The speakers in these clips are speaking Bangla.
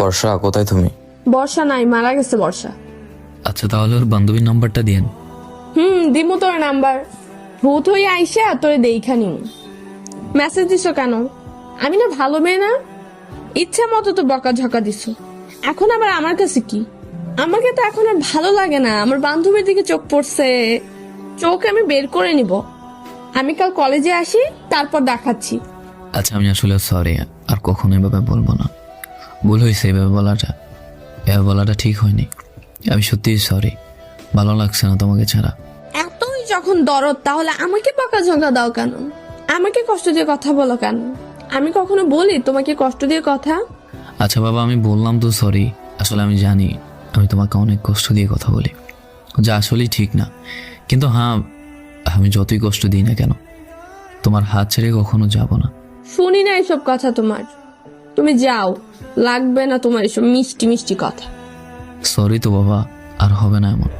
বর্ষা, কোথায় তুমি? বর্ষা নাই, মারা গেছে বর্ষা। আচ্ছা, তাহলে ওর বান্ধবীর নাম্বারটা দিয়েন। দিমু তোর নাম্বার। ভূত হয়ে আইসা তোরে দেইখা নিউ। মেসেজ দিছো কেন? আমি না ভালো মেয়ে না? ইচ্ছা মতো তো বকা ঝকা দিছো। এখন আবার আমার কাছে কি? আমাকে তো এখন আর ভালো লাগে না। আমার বান্ধবীর দিকে চোখ পড়ছে, চোখ আমি বের করে নিব। আমি কাল কলেজে আসি, তারপর দেখাচ্ছি। আচ্ছা, আমি আসলে সরি, আর কখনো এভাবে বলবো না। ভুল হয়েছে এভাবে বলাটা ঠিক হয়নি। আমি সত্যিই সরি, ভালো লাগছে না তোমাকে ছাড়া। এতই যখন দরদ, তাহলে আমাকে বকা ঝকা দাও কেন? আমাকে কষ্ট দিয়ে কথা বলো কেন? আমি কখনো বলি তোমাকে কষ্ট দিয়ে কথা? আচ্ছা বাবা, আমি বললাম তো সরি। আসলে আমি জানি আমি তোমাকে অনেক কষ্ট দিয়ে কথা বলি, যা আসলেই ঠিক না। কিন্তু হ্যাঁ, আমি যতই কষ্ট দিই না কেন, তোমার হাত ছেড়ে কখনো যাব না। শুনি না এসব কথা তোমার। তুমি যাও, লাগবে না তোমার এসব মিষ্টি মিষ্টি কথা। সরি তো বাবা, আর হবে না এমন।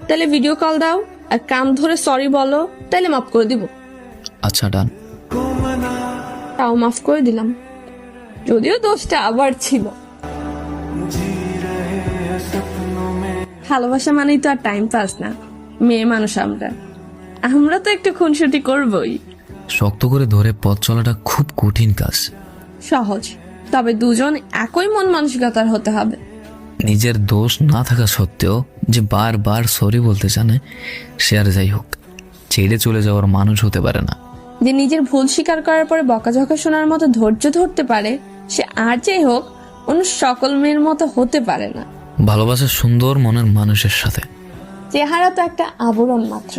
তাহলে ভিডিও কল দাও আর কান ধরে সরি বলো, তাইলে মাফ করে দিব। আচ্ছা, ডান। তাও মাফ করে দিলাম, যদিও দোষটা আবার ছিল। ভালোবাসা মানেই তো আর টাইম পাস না। মেয়ে মানুষ আমরা তো একটু খুনসুটি করবই। শক্ত করে ধরে পথ চলাটা খুব কঠিন কাজ। সহজ, তবে দুজন একই মন মানসিকতার হতে হবে। নিজের দোষ না থাকা সত্ত্বেও যে বারবার সরি বলতে জানে, সে আর যাই হোক ছেড়ে চলে যাওয়ার মানুষ হতে পারে না। যে নিজের ভুল স্বীকার করার পরে বকাঝকা শোনার মতো ধৈর্য ধরতে পারে, সে আর যাই হোক অন্য সকল মেয়ের মতো হতে পারে না। ভালোবাসা সুন্দর মনের মানুষের সাথে। চেহারা তো একটা আবরণ মাত্র।